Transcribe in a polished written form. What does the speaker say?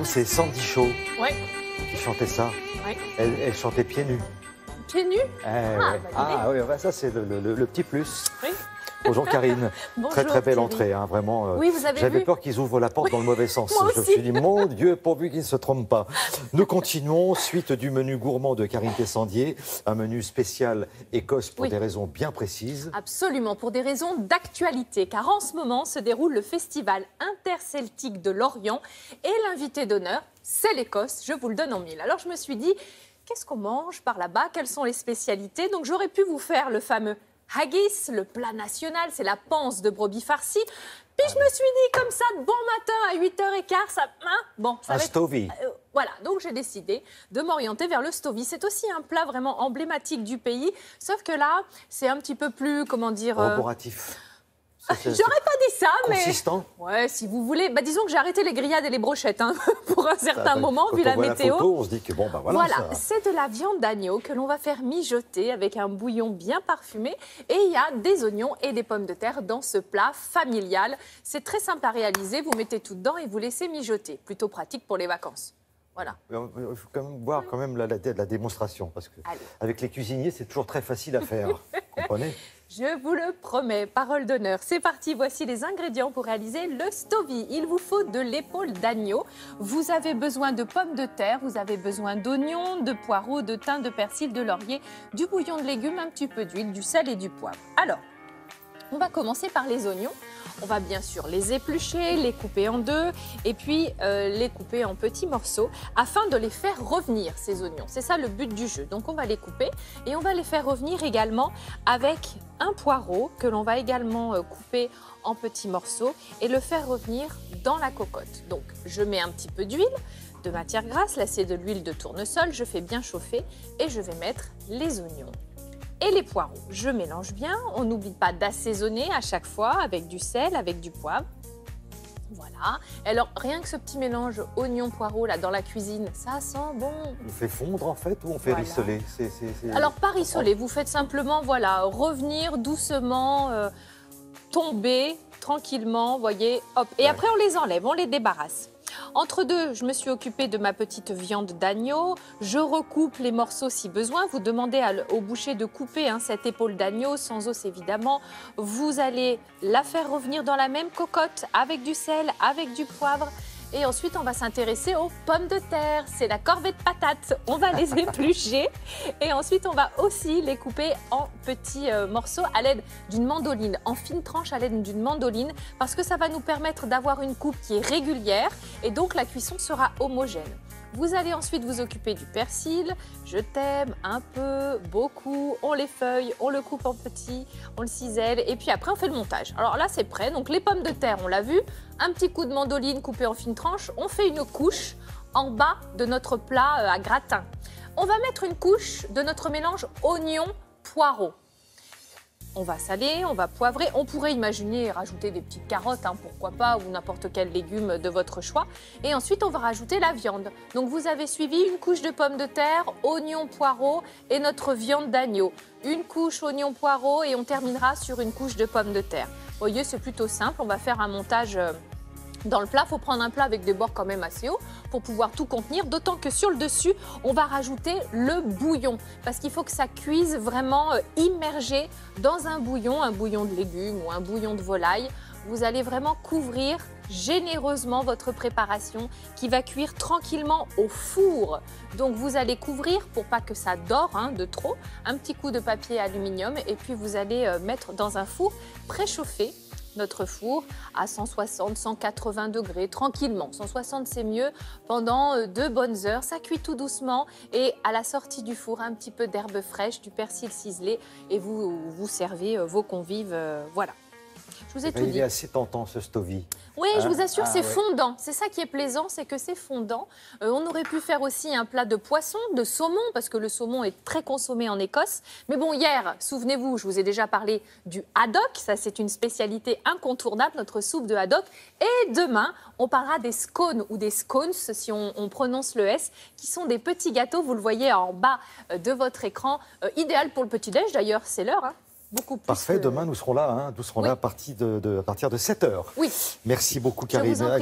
C'est Sandy Shaw Ouais. qui chantait ça. Ouais. Elle chantait pieds nus. Pieds nus? Oui, ça c'est le petit plus. Oui. Bonjour Karine. Bonjour, très belle Thierry. entrée, hein, vraiment. Oui, vous avez J'avais vu peur qu'ils ouvrent la porte dans le mauvais sens. Moi Je me aussi. suis dit, mon Dieu, pourvu qu'ils ne se trompent pas. Nous continuons, suite du menu gourmand de Karine Tessandier, un menu spécial Écosse pour des raisons bien précises. Absolument, pour des raisons d'actualité, car en ce moment se déroule le festival interceltique de l'Orient et l'invité d'honneur, c'est l'Écosse, je vous le donne en mille. Alors je me suis dit, qu'est-ce qu'on mange par là-bas? Quelles sont les spécialités? Donc j'aurais pu vous faire le fameux haggis, le plat national, c'est la panse de brebis farcie. Puis je me suis dit comme ça, de bon matin à 8h15, ça Un va être... stovey. Voilà, donc j'ai décidé de m'orienter vers le stovey. C'est aussi un plat vraiment emblématique du pays, sauf que là, c'est un petit peu plus, comment dire... Corroboratif. J'aurais pas dit ça, mais... Consistant. Ouais, si vous voulez. Bah, disons que j'ai arrêté les grillades et les brochettes pour un certain moment, Quand vu on la voit météo. La photo, on se dit que bon, bah voilà. C'est de la viande d'agneau que l'on va faire mijoter avec un bouillon bien parfumé. Et il y a des oignons et des pommes de terre dans ce plat familial. C'est très simple à réaliser. Vous mettez tout dedans et vous laissez mijoter. Plutôt pratique pour les vacances. Voilà. Il faut quand même voir la démonstration, parce que avec les cuisiniers, c'est toujours très facile à faire. Vous comprenez? Je vous le promets, parole d'honneur. C'est parti, voici les ingrédients pour réaliser le stovey. Il vous faut de l'épaule d'agneau. Vous avez besoin de pommes de terre, vous avez besoin d'oignons, de poireaux, de thym, de persil, de laurier, du bouillon de légumes, un petit peu d'huile, du sel et du poivre. Alors, on va commencer par les oignons. On va bien sûr les éplucher, les couper en deux et puis les couper en petits morceaux afin de les faire revenir, ces oignons. C'est ça le but du jeu. Donc on va les couper et on va les faire revenir également avec un poireau que l'on va également couper en petits morceaux et le faire revenir dans la cocotte. Donc je mets un petit peu d'huile, de matière grasse, là c'est de l'huile de tournesol, je fais bien chauffer et je vais mettre les oignons et les poireaux. Je mélange bien, on n'oublie pas d'assaisonner à chaque fois avec du sel, avec du poivre. Voilà. Alors, rien que ce petit mélange oignon-poireau là dans la cuisine, ça sent bon. On fait fondre en fait ou on fait rissoler? Alors, pas rissoler, vous faites simplement revenir doucement, tomber tranquillement, voyez, hop. Et après, on les enlève, on les débarrasse. Entre deux, je me suis occupée de ma petite viande d'agneau. Je recoupe les morceaux si besoin. Vous demandez au boucher de couper cette épaule d'agneau, sans os évidemment. Vous allez la faire revenir dans la même cocotte avec du sel, avec du poivre. Et ensuite, on va s'intéresser aux pommes de terre. C'est la corvée de patates. On va les éplucher. Et ensuite, on va aussi les couper en petits morceaux à l'aide d'une mandoline, en fines tranches à l'aide d'une mandoline, parce que ça va nous permettre d'avoir une coupe qui est régulière. Et donc, la cuisson sera homogène. Vous allez ensuite vous occuper du persil. Je t'aime un peu, beaucoup. On les feuille, on le coupe en petits, on le cisèle. Et puis après, on fait le montage. Alors là, c'est prêt. Donc les pommes de terre, on l'a vu. Un petit coup de mandoline coupé en fines tranches. On fait une couche en bas de notre plat à gratin. On va mettre une couche de notre mélange oignon-poireau. On va saler, on va poivrer. On pourrait imaginer rajouter des petites carottes, pourquoi pas, ou n'importe quel légume de votre choix. Et ensuite, on va rajouter la viande. Donc, vous avez suivi une couche de pommes de terre, oignons, poireaux et notre viande d'agneau. Une couche oignons, poireaux et on terminera sur une couche de pommes de terre. Vous voyez, c'est plutôt simple. On va faire un montage dans le plat. Il faut prendre un plat avec des bords quand même assez hauts pour pouvoir tout contenir. D'autant que sur le dessus, on va rajouter le bouillon. Parce qu'il faut que ça cuise vraiment immergé dans un bouillon de légumes ou un bouillon de volaille. Vous allez vraiment couvrir généreusement votre préparation qui va cuire tranquillement au four. Donc vous allez couvrir pour pas que ça dore de trop. Un petit coup de papier aluminium et puis vous allez mettre dans un four préchauffé. Notre four à 160, 180 degrés, tranquillement. 160, c'est mieux. Pendant 2 bonnes heures, ça cuit tout doucement. Et à la sortie du four, un petit peu d'herbe fraîche, du persil ciselé. Et vous servez vos convives. Voilà. Je vous ai tout dit. Il est assez tentant, ce stovey. Oui, je vous assure, c'est fondant. C'est ça qui est plaisant, c'est que c'est fondant. On aurait pu faire aussi un plat de poisson, de saumon, parce que le saumon est très consommé en Écosse. Mais bon, hier, souvenez-vous, je vous ai déjà parlé du haddock. Ça, c'est une spécialité incontournable, notre soupe de haddock. Et demain, on parlera des scones ou des scones, si on prononce le S, qui sont des petits gâteaux, vous le voyez en bas de votre écran. Idéal pour le petit-déj, d'ailleurs, c'est l'heure. beaucoup plus. Parfait, demain nous serons là, nous serons là à partir de 7 h. Oui. Merci beaucoup Je vous en Karine. prie.